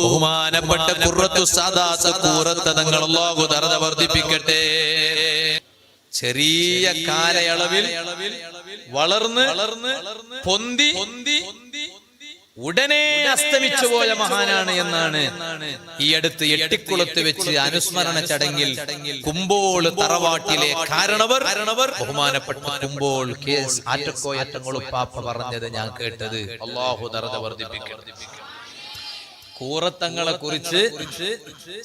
ബഹുമാനപ്പെട്ട ഖുർറത്തു സാദാത്ത് കൂറത്ത് തങ്ങൾ അല്ലാഹു ദർജ വർദ്ധിപ്പിക്കട്ടെ. ചെറിയ കാലയളവിൽ വളർന്ന് പൊന്തി ഉടനെ അസ്തമിച്ചു പോയ മഹാനാണ് എന്നാണ് ഈ അടുത്ത് എട്ടിക്കുളത്ത് വെച്ച് അനുസ്മരണ ചടങ്ങിൽ കുമ്പോൾ തറവാട്ടിലെ കാരണവർ ബഹുമാനപ്പെട്ട കുമ്പോൾ കേസ് ആറ്റക്കോയറ്റങ്ങളുപ്പാപ്പ പറഞ്ഞത് ഞാൻ കേട്ടത്. അല്ലാഹു ദർജ വർദ്ധിപ്പിക്കട്ടെ. കൂറത്തങ്ങളെ കുറിച്ച്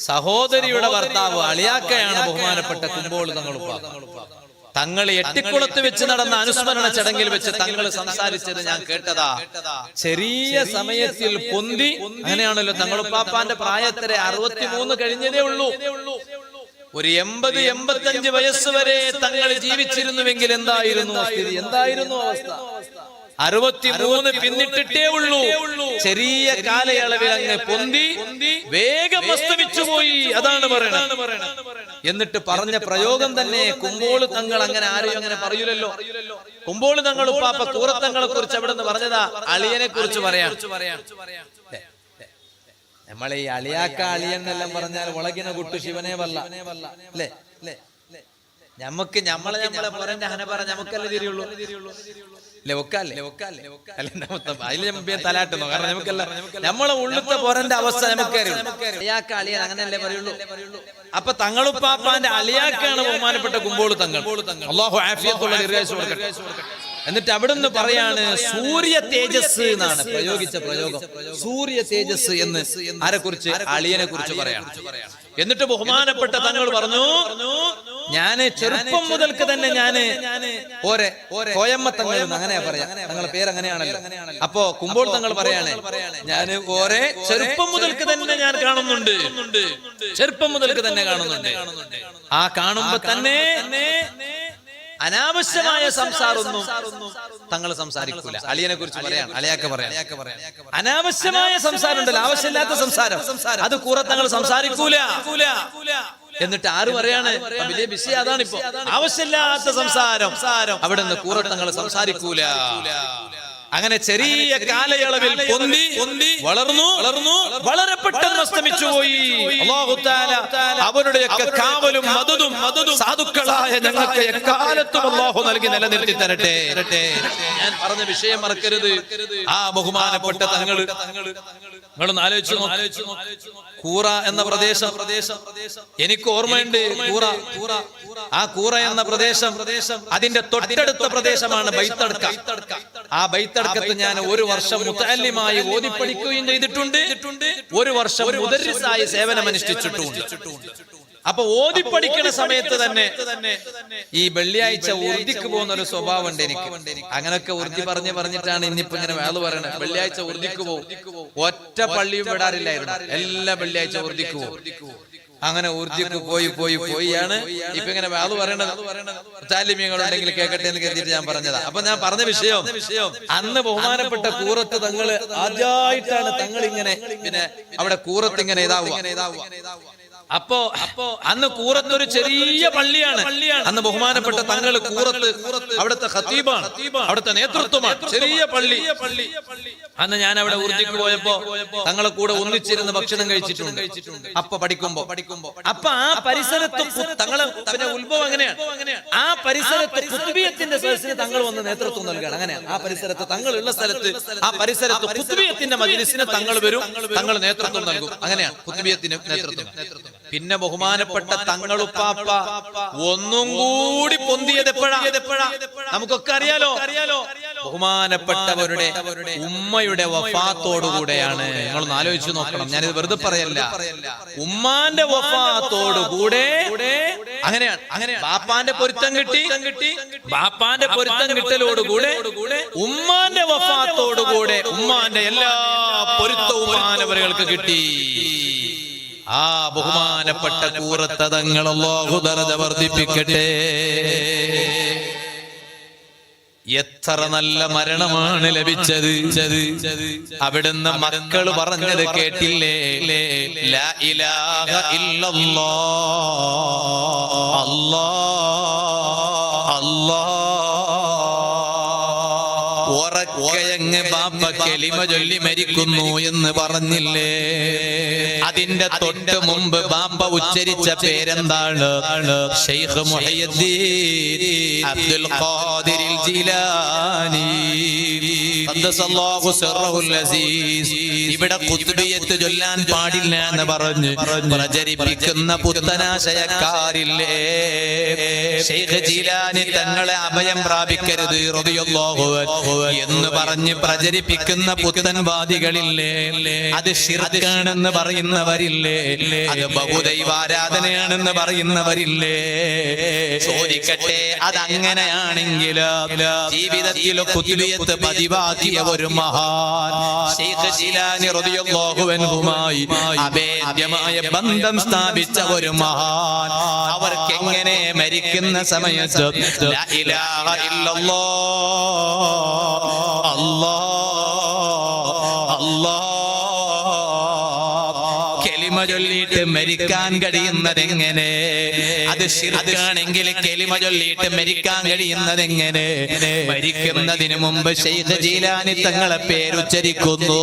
സഹോദരിയുടെ ഭർത്താവ് അളിയാക്കയാണ് ബഹുമാനപ്പെട്ട കുമ്പോൾ തങ്ങളുപ്പാപ്പ. തങ്ങൾ എട്ടിക്കുളത്ത് വെച്ച് നടന്ന അനുസ്മരണ ചടങ്ങിൽ വെച്ച് തങ്ങൾ സംസാരിച്ചത് ഞാൻ കേട്ടതാ. ചെറിയ സമയത്തിൽ പൊന്തി, അങ്ങനെയാണല്ലോ തങ്ങളുപ്പാപ്പാന്റെ പ്രായത്തിലെ 63 കഴിഞ്ഞതേ ഉള്ളൂ. ഒരു 80-85 വയസ്സ് വരെ തങ്ങൾ ജീവിച്ചിരുന്നുവെങ്കിൽ എന്തായിരുന്നു സ്ഥിതി, എന്തായിരുന്നു അവസ്ഥ? 63 പിന്നിട്ടിട്ടേ ഉള്ളൂ. ചെറിയ കാലയളവിൽ അങ്ങ് പൊന്തി വേഗം അസ്തമിച്ചു പോയി. അതാണ് പറയണത്. എന്നിട്ട് പറഞ്ഞ പ്രയോഗം തന്നെ കുമ്പോൾ തങ്ങൾ അങ്ങനെ ആരെയും അങ്ങനെ പറയൂലല്ലോ. കുമ്പോൾ തങ്ങൾ ഉപ്പാപ്പ കൂറത്തങ്ങളെ കുറിച്ച് അവിടെ നിന്ന് പറഞ്ഞതാ അളിയനെ കുറിച്ച് പറയാം. നമ്മളെ ഈ അളിയാക്ക അളിയൻ എന്നെല്ലാം പറഞ്ഞാൽ ഒളകിന കുട്ടു ശിവനെ വല്ല അല്ലേ? ഞമ്മക്ക് നമ്മളെ പൊരന്റെ ഹന പറ നമുക്കല്ലേ തിരിയുള്ളൂ. തലാട്ടുന്നു. കാരണം നമുക്കല്ല, നമ്മളെ ഉള്ളിലത്തെ പോരന്റെ അവസ്ഥ നമുക്കറിയാം. അളിയാക്ക അളിയൻ അങ്ങനെയല്ലേ പറയുള്ളൂ. അപ്പൊ തങ്ങളുപ്പാപ്പാന്റെ അളിയാക്കാണ് ബഹുമാനപ്പെട്ട കുമ്പോൾ തങ്ങൾ. അല്ലാഹു ആഫിയത്തുള്ള ദീർഘായുസ്സ് കൊടുക്കട്ടെ. എന്നിട്ട് അവിടുന്ന് പറയാണ് സൂര്യ തേജസ് എന്നാണ് പ്രയോഗിച്ച പ്രയോഗം. സൂര്യ തേജസ് എന്ന് ആരെ കുറിച്ച്? അളിയനെ കുറിച്ച് പറയാണ്. എന്നിട്ട് ബഹുമാനപ്പെട്ട തങ്ങൾ പറഞ്ഞു, ഞാന് ചെറുപ്പം മുതൽക്ക് തന്നെ ഞാന് കോയമ്മ തങ്ങൾ അങ്ങനെയാ പറയാ, തങ്ങളുടെ പേര് അങ്ങനെയാണല്ലോ. അപ്പോ കുമ്പോൾ തങ്ങൾ പറയാണ്, ഞാന് ചെറുപ്പം മുതൽക്ക് തന്നെ ഞാൻ കാണുന്നുണ്ട്, ചെറുപ്പം മുതൽക്ക് തന്നെ കാണുന്നുണ്ട്. ആ കാണുമ്പോ തന്നെ അനാവശ്യമായ സംസാരമൊന്നും തങ്ങൾ സംസാരിക്കൂല. അളിയനെ കുറിച്ച് പറയാൻ അളിയാക്ക പറയാൻ അനാവശ്യമായ സംസാരം ഉണ്ടല്ലോ, ആവശ്യമില്ലാത്ത സംസാരം, അത് കൂറത്തങ്ങൾ സംസാരിക്കൂല. എന്നിട്ട് ആര് പറയാണ്? വലിയ വിഷയം അതാണിപ്പോ. ആവശ്യമില്ലാത്ത സംസാരം അവിടെ നിന്ന് കൂറത്തങ്ങൾ സംസാരിക്കൂല. അങ്ങനെ ചെറിയ കാലയളവിൽ പൊന്തി വളർന്നു വളരെ പെട്ടെന്ന് അസ്തമിച്ചു പോയി. അല്ലാഹു തആല അവരുടെയൊക്കെ കാവലും മദദും സാധുക്കളായ ഞങ്ങൾക്ക് എക്കാലത്തും അല്ലാഹു നൽകി നിലനിർത്തി തരട്ടെ. ഞാൻ പറഞ്ഞ വിഷയം മറക്കരുത്. ആ ബഹുമാനപ്പെട്ട തങ്ങൾ നിങ്ങളൊന്ന് ആലോചിച്ചു കൂറ എന്ന പ്രദേശം എനിക്ക് ഓർമ്മയുണ്ട്. ആ കൂറ എന്ന പ്രദേശം അതിന്റെ തൊട്ടടുത്ത പ്രദേശമാണ് ബൈത്തടുക്ക. ആ ബൈത്തടുക്കത്ത് ഞാൻ 1 വർഷം മുതല്ലിമായി ഓതി പഠിക്കുകയും ചെയ്തിട്ടുണ്ട്. 1 വർഷം മുദർരിസായി സേവനമനുഷ്ഠിച്ചിട്ടുണ്ട്. അപ്പൊ ഓതി പഠിക്കുന്ന സമയത്ത് തന്നെ ഈ വെള്ളിയാഴ്ച ഉറുദിക്ക് പോകുന്ന ഒരു സ്വഭാവം ഉണ്ട് എനിക്ക്. അങ്ങനൊക്കെ ഉറുദി പറഞ്ഞിട്ടാണ് ഇന്നിപ്പോ ഇങ്ങനെ വേള് പറയണത്. വെള്ളിയാഴ്ച ഉറുദിക്ക് പോകും. ഒറ്റ പള്ളിയും വിടാറില്ലായിരുന്നു. എല്ലാ വെള്ളിയാഴ്ച ഉറുദിക്ക് പോകും. അങ്ങനെ ഊർജിക്ക് പോയിയാണ് ഇപ്പൊ ഇങ്ങനെ വേള് പറയണത്. താലിമ്യങ്ങളുണ്ടെങ്കിൽ കേൾക്കട്ടെ എന്ന് കരുതിയിട്ട് ഞാൻ പറഞ്ഞതാ. അപ്പൊ ഞാൻ പറഞ്ഞ വിഷയം അന്ന് ബഹുമാനപ്പെട്ട കൂറത്ത് തങ്ങള് ആദ്യമായിട്ടാണ് തങ്ങൾ ഇങ്ങനെ പിന്നെ അവിടെ കൂറത്ത് ഇങ്ങനെ ഇതാവുക. അപ്പോ അന്ന് കൂറത്തൊരു ചെറിയ പള്ളിയാണ്. അന്ന് ബഹുമാനപ്പെട്ട തങ്ങൾ കൂറത്ത് അവിടുത്തെ ഖതീബാണ്, അവിടുത്തെ നേതൃത്വമാണ്. ചെറിയ പള്ളി. അന്ന് ഞാൻ അവിടെ ഉറുദിക്ക് പോയപ്പോ തങ്ങളെ കൂടെ ഒന്നിച്ചിരുന്ന് ഭക്ഷണം കഴിച്ചിട്ടുണ്ട്. അപ്പൊ പഠിക്കുമ്പോ അപ്പൊ ആ പരിസരത്ത് തങ്ങളെ പിന്നെ ഉത്ഭവം അങ്ങനെയാണ്. ആ പരിസരത്ത് ഖുത്ബിയത്തിന്റെ സദസ്സിന് തങ്ങൾ വന്ന് നേതൃത്വം നൽകുകയാണ്. അങ്ങനെയാണ് ആ പരിസരത്ത് തങ്ങളുള്ള സ്ഥലത്ത് ആ പരിസരത്ത് ഖുത്ബിയത്തിന്റെ മജ്ലിസിന് തങ്ങൾ വരും, തങ്ങൾ നേതൃത്വം നൽകും. അങ്ങനെയാണ് ഖുത്ബിയത്തിന് നേതൃത്വം. പിന്നെ ബഹുമാനപ്പെട്ട തങ്ങളുപ്പാപ്പ ഒന്നും കൂടി പൊന്തിയത് എപ്പോഴാ? നമുക്കൊക്കെ അറിയാലോ. ബഹുമാനപ്പെട്ടവരുടെ ഉമ്മയുടെ വഫാത്തോടുകൂടെയാണ്. നിങ്ങളൊന്ന് ആലോചിച്ച് നോക്കണം. ഞാനിത് വെറുതെ പറയല്ല. ഉമ്മാന്റെ വഫാത്തോടുകൂടെ അങ്ങനെയാണ്. ബാപ്പാന്റെ പൊരുത്തം കിട്ടി. ബാപ്പാന്റെ പൊരുത്തം കിട്ടലോടുകൂടെ ഉമ്മാന്റെ വഫാത്തോടുകൂടെ ഉമ്മാന്റെ എല്ലാ പൊരുത്തവും മാനവരുകൾക്ക് കിട്ടി. ആ ബഹുമാനപ്പെട്ട കൂറത്ത് തങ്ങൾ അല്ലാഹു ദർജ വർദ്ധിപ്പിക്കട്ടെ. എത്ര നല്ല മരണമാണ് ലഭിച്ചത്. അവിടുന്ന് മക്കൾ പറഞ്ഞത് കേട്ടില്ലേ? ലാ ഇലാഹ ഇല്ലല്ലാഹ് അല്ലാഹ് അല്ലാഹ്. ഉറക്കയങ്ങ് ബാപ്പ കലിമ ചൊല്ലി മരിക്കുന്നു എന്ന് പറഞ്ഞില്ലേ? അതിന്റെ തൊട്ട് മുമ്പ് ബാപ്പ ഉച്ചരിച്ച പേരെന്താണ്? ശൈഖ് മുഹയ്യിദ്ദീൻ അബ്ദുൽ ഖാദിർ ജീലാനി ഖദ്ദസല്ലാഹു സിർറഹുൽ അസീസ്. ഇവിടെ ഖുത്ബിയത്ത് ചൊല്ലാൻ പാടില്ല എന്ന് പറഞ്ഞ് പ്രചരിപ്പിക്കുന്ന പുത്തനാശയക്കാരില്ലേ? ശൈഖ് ജീലാനി തങ്ങളെ അഭയം പ്രാപിക്കരുത് റളിയല്ലാഹു അൻഹു എന്ന് പറഞ്ഞ് പ്രചരിപ്പിക്കുന്ന പുത്തൻവാദികളില്ലേ? അത് ശിർക്കാണെന്ന് പറയുന്നവരില്ലേ? അത് ബഹുദൈവാരാധനയാണെന്ന് പറയുന്നവരില്ലേ? ചോദിക്കട്ടെ, അതങ്ങനെയാണെങ്കിൽ ജീവിതത്തിൽ ഖുത്ബിയത്ത് പതിവാക്കിയ ഒരു മഹാൻ ശൈഖ് ജീലാനി റളിയല്ലാഹു അൻഹുമായി അഭേദ്യമായ ബന്ധം സ്ഥാപിച്ച ഒരു മഹാൻ, അവർക്ക് എങ്ങനെ മരിക്കുന്ന സമയത്ത് ലാ ഇലാഹ ഇല്ലല്ലാഹ് അല്ലാഹ് അല്ലാഹ് കലിമ ചൊല്ലിയിട്ട് മരിക്കാൻ കഴിയുന്നത് എങ്ങനെ? അത് ശിർക്കാണെങ്കിൽ കലിമ ചൊല്ലിയിട്ട് മരിക്കാൻ കഴിയുന്നത് എങ്ങനെ? മരിക്കുന്നതിന് മുമ്പ് ശൈഖ് ജീലാനി തങ്ങളെ പേരുച്ചരിക്കുന്നു.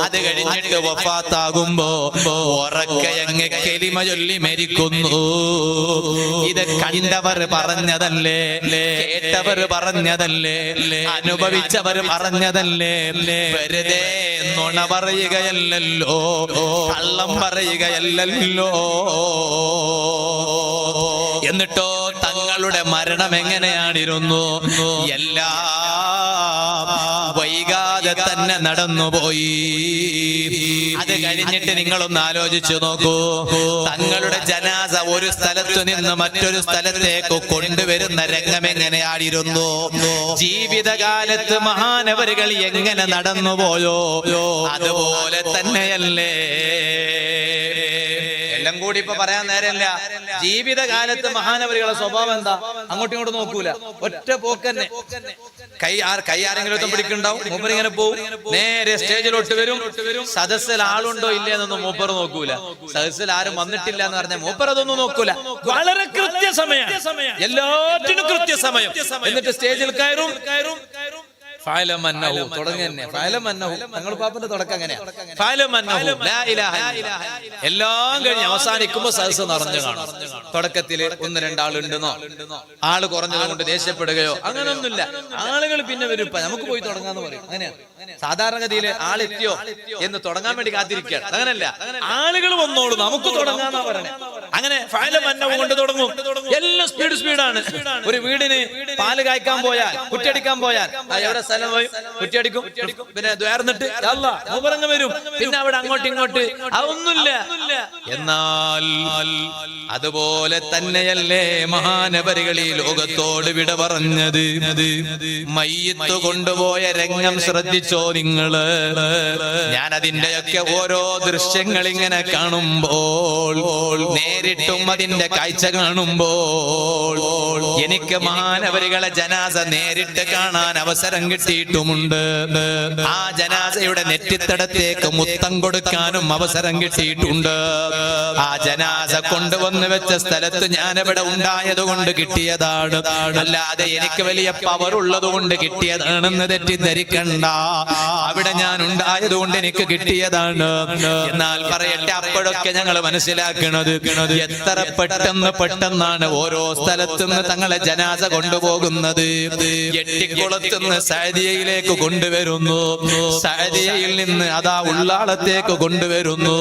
അത് കഴിഞ്ഞിട്ട് വഫാത്താകുമ്പോ ഉറക്കയങ്ങ് കലിമ ചൊല്ലി മരിക്കുന്നു. ഇത് കണ്ടവർ പറഞ്ഞതല്ലേ? കേട്ടവർ പറഞ്ഞതല്ലേ? അനുഭവിച്ചവർ പറഞ്ഞതല്ലേ? വെറുതെ നുണ പറയുകയല്ലല്ലോ, കള്ളം പറയുകയല്ലല്ലോ. എന്നിട്ടോ തങ്ങളുടെ മരണം എങ്ങനെയാണിരുന്നു? എല്ലാം വൈകാതെ തന്നെ നടന്നുപോയി. അത് കഴിഞ്ഞിട്ട് നിങ്ങളൊന്ന് ആലോചിച്ചു നോക്കൂ, തങ്ങളുടെ ജനാസ ഒരു സ്ഥലത്തു നിന്ന് മറ്റൊരു സ്ഥലത്തേക്ക് കൊണ്ടുവരുന്ന രംഗം എങ്ങനെയായിരുന്നു? ജീവിതകാലത്ത് മഹാനവരുകൾ എങ്ങനെ നടന്നുപോയോ അതുപോലെ തന്നെയല്ലേ? എല്ലാം കൂടി ഇപ്പൊ പറയാൻ നേരമില്ല. ജീവിതകാലത്ത് മഹാനവരുകളുടെ സ്വഭാവം എന്താ? അങ്ങോട്ടും ഇങ്ങോട്ടും നോക്കൂല, ഒറ്റ പോക്കന്നെ. കൈ ആരെങ്കിലും പിടിക്കുന്നുണ്ടാവും, മൂപ്പർ ഇങ്ങനെ പോവും, നേരെ സ്റ്റേജിലോട്ട് വരും. സദസ്സിൽ ആളുണ്ടോ ഇല്ലേ എന്നൊന്നും മൂപ്പർ നോക്കൂല. സദസ്സിൽ ആരും വന്നിട്ടില്ല എന്ന് പറഞ്ഞാൽ മൂപ്പർ അതൊന്നും നോക്കൂല. വളരെ കൃത്യസമയം, എല്ലാറ്റിനും കൃത്യസമയം. എന്നിട്ട് സ്റ്റേജിൽ കയറും. തങ്ങൾ പാപ്പന്റെ തുടക്കം അങ്ങനെയാ. എല്ലാം കഴിഞ്ഞ് അവസാനിക്കുമ്പോ സദസ്സ് നിറഞ്ഞു കാണും. തുടക്കത്തില് 1-2 ആളുണ്ടെന്നോ ആള് കുറഞ്ഞത് കൊണ്ട് ദേഷ്യപ്പെടുകയോ അങ്ങനൊന്നുമില്ല. ആളുകൾ പിന്നെ വരും, നമുക്ക് പോയി തുടങ്ങാന്ന് പറയും. അങ്ങനെയാണ് സാധാരണഗതിയില്. ആളെത്തിയോ എന്ന് തുടങ്ങാൻ വേണ്ടി കാത്തിരിക്കുകയാണ്. അങ്ങനല്ല, ആളുകൾ വന്നോളൂ, നമുക്ക് തുടങ്ങാന്നാ പറയണേ. അങ്ങനെ കൊണ്ട് തുടങ്ങും. എല്ലാം സ്പീഡാണ്. ഒരു വീടിന് പാല് കായ്ക്കാൻ പോയാൽ, കുറ്റിയടിക്കാൻ പോയാൽ എവിടെ സ്ഥലം പോയി കുറ്റിയടിക്കും, പിന്നെ ദ്വാർന്നിട്ട് മൂപ്പറങ്ങ് വരും. പിന്നെ അവിടെ അങ്ങോട്ട് ഇങ്ങോട്ട് അതൊന്നുമില്ല. എന്നാൽ അതുപോലെ തന്നെയല്ലേ മഹാനവരുകൾ ഈ ലോകത്തോട് വിട പറഞ്ഞത്? മയ്യത്ത് കൊണ്ടുപോയ രംഗം ശ്രദ്ധിച്ചോ നിങ്ങള്? ഞാൻ അതിന്റെയൊക്കെ ഓരോ ദൃശ്യങ്ങൾ ഇങ്ങനെ കാണുമ്പോൾ, നേരിട്ടും അതിന്റെ കാഴ്ച കാണുമ്പോൾ എനിക്ക് മഹാനവരുകളെ ജനാസ നേരിട്ട് കാണാൻ അവസരം കിട്ടിയിട്ടുമുണ്ട്. ആ ജനാസയുടെ നെറ്റിത്തടത്തേക്ക് മുത്തം കൊടുക്കാനും അവസരം കിട്ടിയിട്ടുണ്ട്. ആ ജനാസ കൊണ്ടുവന്ന് വെച്ച സ്ഥലത്ത് ഞാൻ ഇവിടെ ഉണ്ടായത് കൊണ്ട് കിട്ടിയതാണ്, അല്ലാതെ എനിക്ക് വലിയ പവർ ഉള്ളത് കൊണ്ട് കിട്ടിയതാണെന്ന് തെറ്റിദ്ധരിക്കണ്ട. അവിടെ ഞാൻ ഉണ്ടായത് കൊണ്ട് എനിക്ക് കിട്ടിയതാണ്. എന്നാൽ പറയട്ടെ, അപ്പോഴൊക്കെ ഞങ്ങൾ മനസ്സിലാക്കുന്നത് എത്ര പെട്ടെന്നാണ് ഓരോ സ്ഥലത്തുനിന്ന് തങ്ങളെ ജനാസ കൊണ്ടുപോകുന്നത്. എട്ടിക്കുളത്തുനിന്ന് സഅദിയയിലേക്ക് കൊണ്ടുവരുന്നു, സഅദിയയിൽ നിന്ന് അതാ ഉള്ളാളത്തേക്ക് കൊണ്ടുവരുന്നു,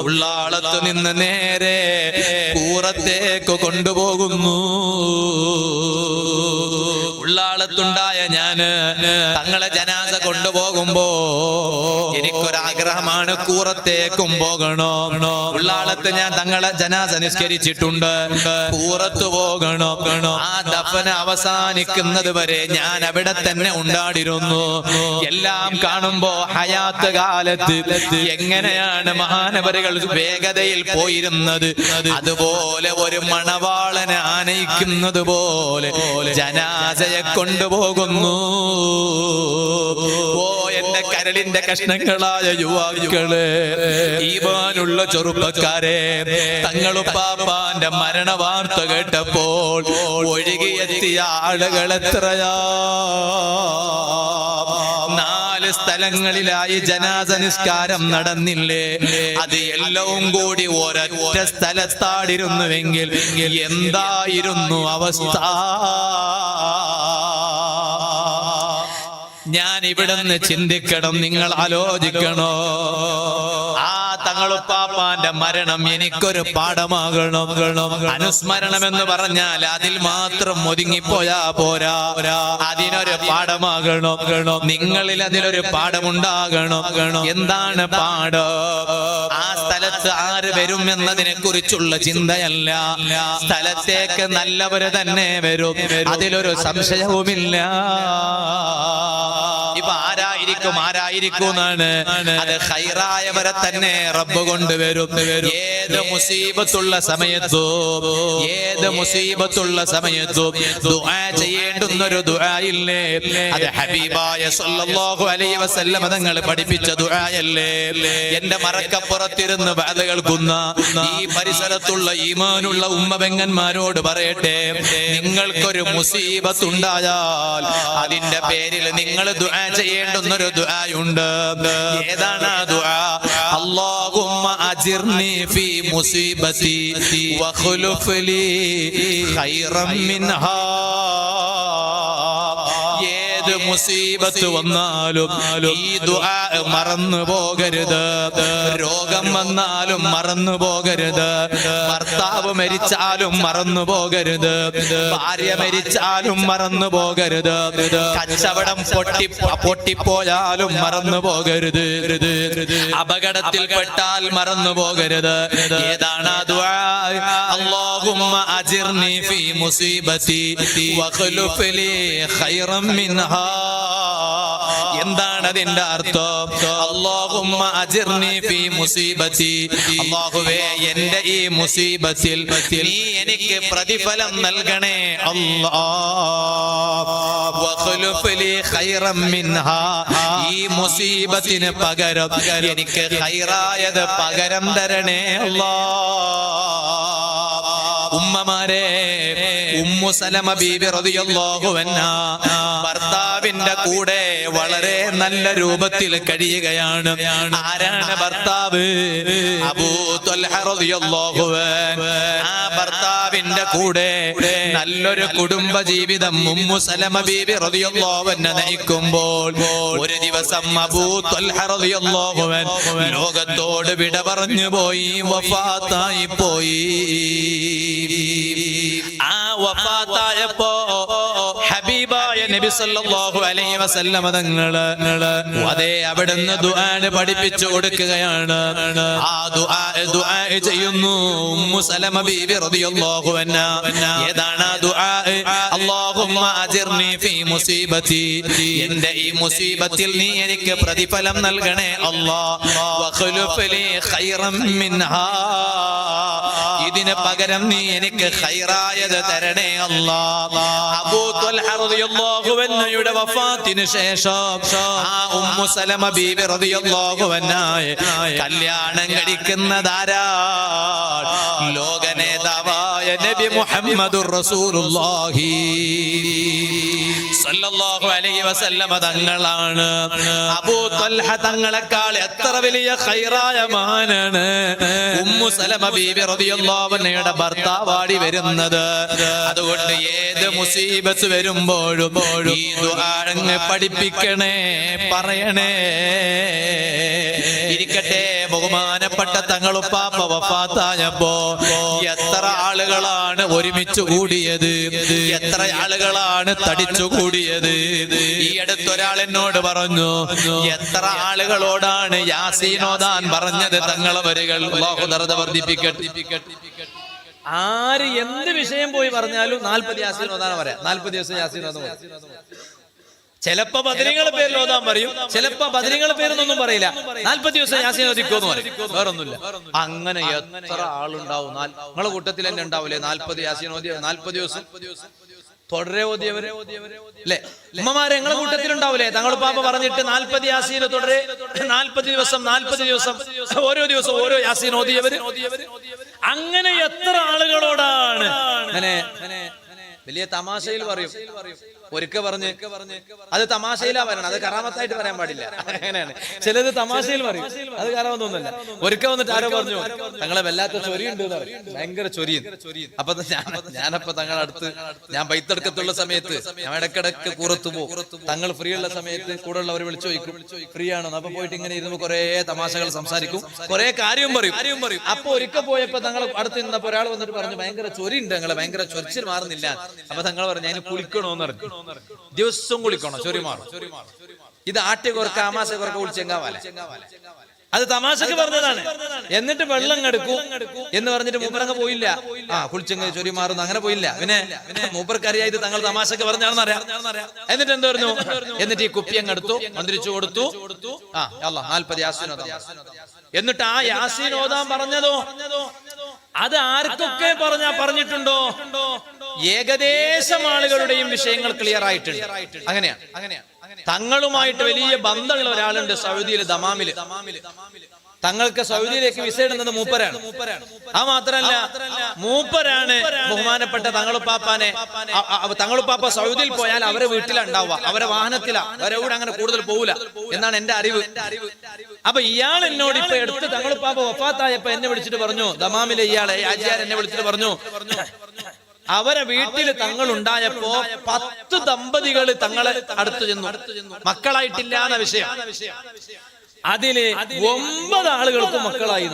ഉള്ളാളത്ത് നിന്ന് നേരെ കൂറത്തേക്ക് കൊണ്ടുപോകുന്നു. ഉള്ളാളത്തുണ്ടായ ഞാന് തങ്ങളെ ജനാസ കൊണ്ടുപോകുമ്പോ എനിക്കൊരാഗ്രഹമാണ്, കൂറത്തേക്കും പോകണോ. ഉള്ളാളത്ത് ഞാൻ തങ്ങളെ ജനാസ നിസ്കരിച്ചിട്ടുണ്ട്, കൂറത്ത് പോകണോ. ആ ദഫന അവസാനിക്കുന്നത് വരെ ഞാൻ അവിടെ തന്നെ ഉണ്ടാടിരുന്നു. എല്ലാം കാണുമ്പോ ഹയാത്ത് കാലത്ത് എങ്ങനെയാണ് മഹാനവരുകൾ വേഗതയിൽ പോയിരുന്നത്, അതുപോലെ ഒരു മണവാളനെ ആനയിക്കുന്നത് പോലെ ജനാസയെ കൊണ്ടുപോകുന്നു. ഓ എന്റെ കരളിന്റെ കഷ്ണങ്ങളായ യുവാക്കളെ, ഈമാനുള്ള ചെറുപ്പക്കാരെ, തങ്ങളുപ്പാപ്പാന്റെ മരണ വാർത്ത കേട്ടപ്പോൾ ഒഴുകിയെത്തിയ ആളുകൾ എത്രയാ? 4 സ്ഥലങ്ങളിലായി ജനാസ നിസ്കാരം നടന്നില്ലേ? അത് എല്ലവും കൂടി ഒരൊറ്റ സ്ഥലത്താടിരുന്നുവെങ്കിൽ എന്തായിരുന്നു അവസ്ഥ? ഞാൻ ഇവിടുന്ന് ചിന്തിക്കണം, നിങ്ങൾ ആലോചിക്കണോ? ആ തങ്ങളുപ്പാപ്പാന്റെ മരണം എനിക്കൊരു പാഠമാകണം. അനുസ്മരണം എന്ന് പറഞ്ഞാൽ അതിൽ മാത്രം ഒതുങ്ങിപ്പോയാ പോരാ, അതിനൊരു പാഠമാകണം. നിങ്ങളിൽ അതിലൊരു പാഠമുണ്ടാകണം. എന്താണ് പാഠം? ആ സ്ഥലത്ത് ആര് വരും എന്നതിനെ കുറിച്ചുള്ള ചിന്തയല്ല, സ്ഥലത്തേക്ക് നല്ലവര് തന്നെ വരും, അതിലൊരു സംശയവുമില്ല. ഇപ്പൊ ആരായിരിക്കും എന്നാണ്, അത് ഖൈറായവരെ തന്നെ റബ്ബ് കൊണ്ടുവരും. ഏത് മുസീബത്തുള്ള സമയത്തും ദുആ ചെയ്യേണ്ടുന്നൊരു ദുആയില്ലേ? അത് ഹബീബായ സല്ലല്ലാഹു അലൈഹി വസല്ലം തങ്ങൾ പഠിപ്പിച്ച ദുആയല്ലേ? എന്റെ മറക്കപ്പുറത്തിരുന്ന് വഅദ് കേൾക്കുന്ന ഈ പരിസരത്തുള്ള ഈമാനുള്ള ഉമ്മബെങ്ങന്മാരോട് പറയട്ടെ, നിങ്ങൾക്കൊരു മുസീബത്തുണ്ടായാൽ അതിന്റെ പേരിൽ നിങ്ങൾ ദുആ ചെയ്യേണ്ടുന്നൊരു ദുആയുണ്ട്. ഏതാണ് ആ ദുആ? അല്ലാഹുമ്മ അജിർനി ഫീ മുസീബതി വഖ്ലുഫ് ലീ ഖൈറൻ മിൻഹാ. ഏത് മുസീബത്ത് വന്നാലും ഈ ദുആ മറന്നു പോകരുത്. രോഗം വന്നാലും മറന്നു പോകരുത്. ഭർത്താവ് മരിച്ചാലും മറന്നു പോകരുത്. ഭാര്യ മരിച്ചാലും മറന്നു പോകരുത്. കച്ചവടം പൊട്ടിപ്പോയാലും മറന്നു പോകരുത്. അപകടത്തിൽപ്പെട്ടാൽ മറന്നു പോകരുത്. ഏതാണ് ആ ദുആ? അല്ലാഹുമ്മ അജിർനി ഫീ മുസീബതി വഖ്ലുഫ് ലീ ഖൈറൻ മിൻഹാ. എന്താണ് അതിന്റെ അർത്ഥം? അല്ലാഹുമ്മ അജിർനി ഫീ മുസീബതി, അല്ലാഹുവേ എന്റെ ഈ മുസീബത്തിൽ നീ എനിക്ക് പ്രതിഫലം നൽകണേ അല്ലാഹ്. വഖ്ലുഫ് ലീ ഖൈറൻ മിൻഹാ, ഈ മുസീബത്തിന് പകരം എനിക്ക് ഖൈറായത് പകരം തരണേ അല്ലാഹ്. ഉമ്മമാരെ, ഉമ്മു സലമ ബീബി റളിയല്ലാഹു അൻഹാ ഭർത്താവിന്റെ കൂടെ വളരെ നല്ല രൂപത്തിൽ കഴിയുകയാണ്. ആരാണ് ഭർത്താവ്? അബൂ ത്വൽഹ റളിയല്ലാഹു അൻഹു. ആ ഭർത്താവിന്റെ കൂടെ നല്ലൊരു കുടുംബ ജീവിതം ഉമ്മു സലമ ബീബി റളിയല്ലാഹു അൻഹ നയിക്കുമ്പോൾ ഒരു ദിവസം അബൂ ത്വൽഹ റളിയല്ലാഹു അൻഹു ലോകത്തോട് വിട പറഞ്ഞു പോയി, വഫാത്തായി പോയി. ആ വഫാത്തായപ്പോ ഹബീബായ നബി സല്ലല്ലാഹു അലൈഹി വസല്ലം തങ്ങള് അതേ അവിടുന്ന് ദുആ പഠിപ്പിച്ചു കൊടുക്കുകയാണ്. ആ ദുആ ചെയ്യുന്നു ഉമ്മു സലമ ബീബി റളിയല്ലാഹു അൻഹാ. ഏതാണ് ആ ദുആ? അല്ലാഹുമ്മ അജിർനി ഫീ മുസീബതി, എന്റെ ഈ മുസീബത്തിൽ നീ എനിക്ക് പ്രതിഫലം നൽകണേ അല്ലാഹ്. വഖ്ലുഫ് ലീ ഖൈറൻ മിൻഹാ, ഇതിന് പകരം നീ എനിക്ക് ഖൈറായത് തരണേ അല്ലാഹ്. അബൂ ത്വൽഹ റളിയല്ലാഹു അൻഹയുടെ വഫാത്തിന് ശേഷം ആ ഉമ്മു സലമ ബീബി റളിയല്ലാഹു അൻഹയെ കല്യാണം കഴിക്കുന്നതാരാണ്? ലോക നേതാവായ നബി മുഹമ്മദുർ റസൂലുള്ളാഹി സല്ലല്ലാഹു അലൈഹി വസല്ലം തങ്ങളാണ്. അബൂ ത്വൽഹ തങ്ങളെക്കാൾ എത്ര വലിയ ഖൈറായ മഹാനാണ് ഉമ്മു സലമ ബീബി റളിയല്ലാഹു അൻഹയുടെ ഭർത്താവാടി വരുന്നത്. അതുകൊണ്ട് ഏത് മുസീബത്ത് വരുമ്പോഴും ഈ ദുആ പഠിപ്പിക്കണേ, പറയണേ. ഇരിക്കട്ടെ, ബഹുമാനപ്പെട്ട തങ്ങളുപ്പാപ്പ വഫാത്തായപ്പോ എത്ര ആളുകളാണ് ഒരുമിച്ച് കൂടിയത്, എത്ര ആളുകളാണ് തടിച്ചു കൂടിയത്. ഈ അടുത്തൊരാൾ എന്നോട് പറഞ്ഞു, എത്ര ആളുകളോടാണ് യാസീൻ ഓതാൻ പറഞ്ഞത് തങ്ങളെ വരികൾ. അല്ലാഹു ദർജ വർദ്ധിപ്പിക്കട്ടെ. ആര് എന്ത് വിഷയം പോയി പറഞ്ഞാലും 40 യാസീൻ ഓതാൻ പറയാം. 40 ദിവസം യാസീൻ ഓതാൻ പറയും. ചിലപ്പോ ബദരീങ്ങളുടെ പേരിൽ ഓതാൻ പറയും, ചിലപ്പോ ബദരീങ്ങളുടെ പേരൊന്നും പറയില്ല. 40 ദിവസം യാസീൻ ഓതിക്കോന്ന് പറയും, വേറൊന്നുമില്ല. അങ്ങനെ എത്ര ആളുണ്ടാവും? നിങ്ങളെ കൂട്ടത്തിൽ തന്നെ ഉണ്ടാവില്ലേ 40 യാസീൻ ഓതിയ 40 ദിവസം തുടരെ ഓതിയവരെ അല്ലെ? ഉമ്മമാരെ നിങ്ങളെ കൂട്ടത്തിലുണ്ടാവില്ലേ? തങ്ങൾ പാപ്പ പറഞ്ഞിട്ട് 40 യാസീൻ തുടരെ 40 ദിവസം 40 ദിവസം ഓരോ ദിവസം ഓരോ യാസീൻ ഓതിയവര്. അങ്ങനെ എത്ര ആളുകളോടാണ്? അങ്ങനെ വലിയ തമാശയിൽ പറയും. ഒരിക്ക പറഞ്ഞ് അത് തമാശയിലാ പറയണം, അത് കറാമത്തായിട്ട് പറയാൻ പാടില്ല. അങ്ങനെയാണ് ചിലത് തമാശയിൽ പറയും, അത് കറാമത്തൊന്നുമല്ല. ഒരിക്ക വന്നിട്ട് ആരോ പറഞ്ഞു തങ്ങളെ വല്ലാത്ത ചൊരിയുണ്ട്, ഭയങ്കര ചൊരിയും. അപ്പൊ ഞാനപ്പോ തങ്ങളുടെ അടുത്ത് ഞാൻ ബൈത്തെടുക്കത്തുള്ള സമയത്ത് ഞാൻ ഇടക്കിടക്ക് കൂറത്തു പോകും. തങ്ങൾ ഫ്രീ ഉള്ള സമയത്ത് കൂടെ ഉള്ളവർ വിളിച്ചു ചോദിക്കും ഫ്രീ ആണോ. അപ്പൊ പോയിട്ട് ഇങ്ങനെ ഇരുന്ന് കുറെ തമാശകൾ സംസാരിക്കും, കുറെ കാര്യം പറയും. അപ്പൊ ഒരിക്കൽ പോയപ്പോ തങ്ങൾ അടുത്ത് നിന്നപ്പോ ഒരാൾ വന്നിട്ട് പറഞ്ഞു ഭയങ്കര ചൊരിയുണ്ട്, തങ്ങളെ ഭയങ്കര ചൊരിച്ചിൽ മാറുന്നില്ല. അപ്പൊ തങ്ങൾ പറഞ്ഞു അതിന് കുളിക്കണോന്ന് പറഞ്ഞു. ദിവസവും കുളിക്കണോ, ചൊരി മാറും. ഇത് ആട്യ കുറക്ക ആമാശ കുറക്ക കുളിച്ചെങ്കാവാല, അത് തമാശക്ക് പറഞ്ഞതാണ്. എന്നിട്ട് വെള്ളം എടുക്കും എന്ന് പറഞ്ഞിട്ട് മൂപ്പരങ്ങ് പോയില്ല. കുളിച്ചെങ്ങ് ചൊരി മാറുന്നു, അങ്ങനെ പോയില്ല. പിന്നെ മൂപ്പർക്കറിയാം ഇത് തങ്ങൾ തമാശക്ക് പറഞ്ഞാണെന്ന് അറിയാം. എന്നിട്ട് എന്ത് പറഞ്ഞു, എന്നിട്ട് ഈ കുപ്പി അങ്ങ് എടുത്തു, മന്ത്രിച്ചു കൊടുത്തു. 40 യാസീൻ ഓതാൻ. എന്നിട്ട് ആ യാസീൻ ഓതാൻ പറഞ്ഞതോ അത് ആർക്കൊക്കെ പറഞ്ഞിട്ടുണ്ടോ ഏകദേശം ആളുകളുടെയും വിഷയങ്ങൾ ക്ലിയർ ആയിട്ടുണ്ട്. അങ്ങനെയാണ്. തങ്ങളുമായിട്ട് വലിയ ബന്ധമുള്ള ഒരാളുണ്ട് സൗദിയിൽ, ദമാമില്. തങ്ങൾക്ക് സൗദിയിലേക്ക് വിസ ഇടുന്നത് മൂപ്പരാണ്. ആ മാത്രല്ല മൂപ്പരാണ് ബഹുമാനപ്പെട്ട തങ്ങളുപ്പാപ്പാനെ. തങ്ങളുപ്പാപ്പ സൗദിയിൽ പോയാൽ അവരെ വീട്ടിലുണ്ടാവുക, അവരെ വാഹനത്തിലാ, അവരെവിടെ അങ്ങനെ കൂടുതൽ പോകൂല എന്നാണ് എന്റെ അറിവ്. അപ്പൊ ഇയാൾ എന്നോട് ഇപ്പൊ എടുത്ത് തങ്ങളുപ്പാപ്പ വഫാത്തായപ്പോ എന്നെ വിളിച്ചിട്ട് പറഞ്ഞു, ദമാമിലെ ഇയാളെ ആജിയാർ എന്നെ വിളിച്ചിട്ട് പറഞ്ഞു അവരെ വീട്ടിൽ തങ്ങൾ ഉണ്ടായപ്പോ 10 ദമ്പതികൾ തങ്ങളെ അടുത്ത് ചെന്നു, മക്കളായിട്ടില്ല എന്ന വിഷയം. അതില് 9 ആളുകൾക്ക് മക്കളായി.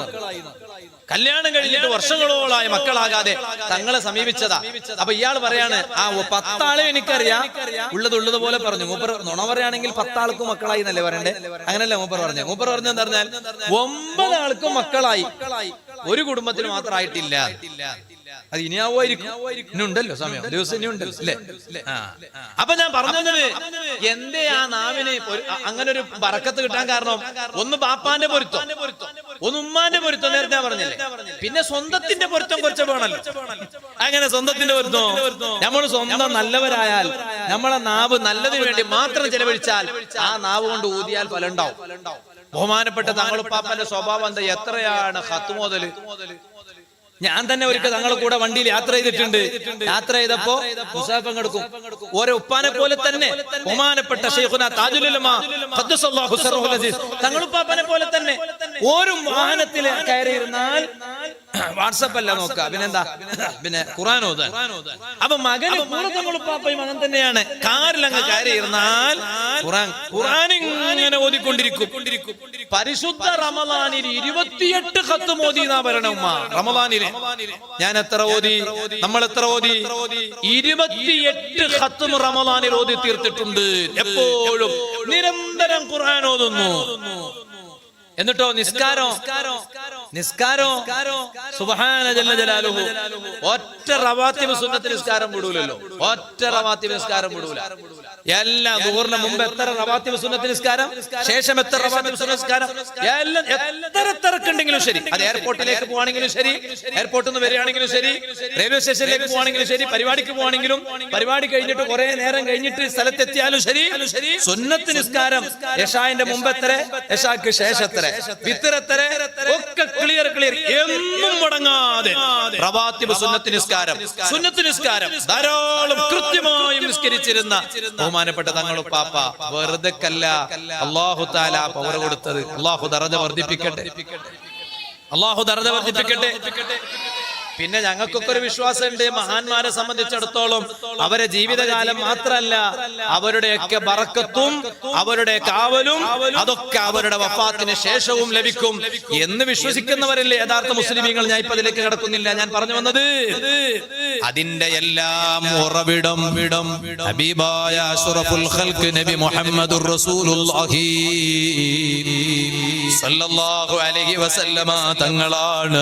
കല്യാണം കഴിഞ്ഞിട്ട് വർഷങ്ങളോളായി മക്കളാകാതെ തങ്ങളെ സമീപിച്ചതാ. അപ്പൊ ഇയാൾ പറയാണ് 10 ആളെ എനിക്കറിയാം, ഉള്ളതുപോലെ പറഞ്ഞു. മൂപ്പർ നുണ പറയുകയാണെങ്കിൽ 10 ആൾക്കും മക്കളായി എന്നല്ലേ പറയണ്ടേ? അങ്ങനല്ല മൂപ്പർ പറഞ്ഞു. മൂപ്പർ പറഞ്ഞെന്ന് പറഞ്ഞാൽ 9 ആൾക്കും മക്കളായി, ഒരു കുടുംബത്തിന് മാത്രമായിട്ടില്ല. അത് ഇനിയാവുമായിരിക്കും, ഇനിയുണ്ടല്ലോ സമയം, ദിവസം ഇനിയുണ്ടല്ലോ അല്ലേ? അപ്പൊ ഞാൻ പറഞ്ഞത് എന്തേ ആ നാവിന് അങ്ങനെ ഒരു ബറക്കത്ത് കിട്ടാൻ കാരണം, ഒന്ന് ബാപ്പാന്റെ പൊരുത്തം, ഒന്ന് ഉമ്മാന്റെ പൊരുത്തം, നേരത്തെ ഞാൻ പറഞ്ഞില്ലേ. പിന്നെ സ്വന്തത്തിന്റെ പൊരുത്തം കുറച്ച് വേണല്ലോ. അങ്ങനെ സ്വന്തത്തിന്റെ പൊരുത്തം, നമ്മൾ സ്വന്തം നല്ലവരായാൽ, നമ്മളെ നാവ് നല്ലതിനു വേണ്ടി മാത്രം ചെലവഴിച്ചാൽ ആ നാവ് കൊണ്ട് ഊതിയാൽ ഫലം ഉണ്ടാവും. ബഹുമാനപ്പെട്ട തങ്ങളുപ്പാപ്പന്റെ സ്വഭാവം എന്താ? എത്രയാണ് ഖത്മോദല്. ഞാൻ തന്നെ ഒരിക്കൽ തങ്ങളുടെ കൂടെ വണ്ടിയിൽ യാത്ര ചെയ്തിട്ടുണ്ട്. യാത്ര ചെയ്തപ്പോ മുസാഫം കൊടുക്കും. ഓരോ ഉപ്പാനെ പോലെ തന്നെ ബഹുമാനപ്പെട്ട ശൈഖുനാ താജുൽ ഉലമാ ഖദ്ദസല്ലാഹു സിർറഹുൽ അസീസ് തങ്ങളുപ്പാപ്പനെ പോലെ തന്നെ ഒരു വാഹനത്തിൽ കയറിയിരുന്നാൽ വാട്സപ്പ് അല്ല നോക്കുക, പിന്നെന്താ, പിന്നെ ഖുർആൻ ഓതാൻ. അപ്പൊ മകന് തങ്ങളുപ്പാപ്പയും മകൻ തന്നെയാണ്. കാറിൽ അങ്ങ് കയറിയിരുന്നാൽ ഖുർആൻ ഇങ്ങനെ ഓതിക്കൊണ്ടിരിക്കും. പരിശുദ്ധ റമളാനിൽ 28 ഖത്ം ഓതി എന്നാ പറയണ ഉമ്മ. റമളാനിൽ ഞാൻ എത്ര ഓതി, നമ്മൾ എത്ര ഓതി? 28 ഖത്ം റമളാനിൽ ഓതി തീർത്തിട്ടുണ്ട്. എപ്പോഴും നിരന്തരം ഖുർആൻ ഓതുന്നു. എന്നിട്ടോ നിസ്കാരം സുബ്ഹാന ജല്ല ജലാലുഹു ഒറ്റ റവാത്തിബ് സുന്നത്ത് നിസ്കാരം വിടൂലല്ലോ. ഒറ്റ റവാത്തിബ് നിസ്കാരം വിടൂല. എല്ലാ ദുഹറിന് മുമ്പ് എത്ര റവാത്തിബ് സുന്നത്ത് നിസ്കാരം, ശേഷം എത്ര റവാത്തിബ് സുന്നത്ത് നിസ്കാരം, എല്ലാം എത്ര തിരക്കുണ്ടെങ്കിലും ശരി, അത് എയർപോർട്ടിലേക്ക് പോവാണെങ്കിലും ശരി, എയർപോർട്ടിൽ നിന്ന് വരികയാണെങ്കിലും ശരി, റെയിൽവേ സ്റ്റേഷനിലേക്ക് പോവാണെങ്കിലും ശരി, പരിപാടിക്ക് പോവാണെങ്കിലും, പരിപാടി കഴിഞ്ഞിട്ട് കുറെ നേരം കഴിഞ്ഞിട്ട് സ്ഥലത്തെത്തിയാലും ശരി, സുന്നത്ത് നിസ്കാരം ഇശാഇന്റെ മുമ്പ് എത്ര, ഇശാക്ക് ശേഷം എത്ര, വിത്ർ എത്ര, ഒക്കെ ക്ലിയർ എന്നും മുടങ്ങാതെ റവാത്തിബ് സുന്നത്ത് നിസ്കാരം ധാരാളം കൃത്യമായും നിസ്കരിച്ചിരുന്ന ബഹുമാനപ്പെട്ട തങ്ങളുപ്പാപ്പ. വെറുതെ കല്ല അല്ലാഹു തആല പവർ കൊടുത്തത്. അല്ലാഹു ദറജ വർദ്ധിപ്പിക്കട്ടെ. പിന്നെ ഞങ്ങൾക്കൊക്കെ ഒരു വിശ്വാസമുണ്ട്, മഹാന്മാരെ സംബന്ധിച്ചിടത്തോളം അവരെ ജീവിതകാലം മാത്രമല്ല, അവരുടെയൊക്കെ ബറക്കത്തും അവരുടെ കാവലും അതൊക്കെ അവരുടെ വഫാത്തിന് ശേഷവും ലഭിക്കും എന്ന് വിശ്വസിക്കുന്നവരല്ലേ യഥാർത്ഥ മുസ്ലിമീങ്ങൾ. ഞാൻ ഇപ്പൊ അതിലേക്ക് കിടക്കുന്നില്ല. ഞാൻ പറഞ്ഞു വന്നത് അതിന്റെ എല്ലാം ഉറവിടം ഹബീബായ അഷ്റഫുൽ ഖൽഖ് നബി മുഹമ്മദുർ റസൂലുള്ളാഹി സ്വല്ലല്ലാഹു അലൈഹി വസല്ലമ തങ്ങളാണ്.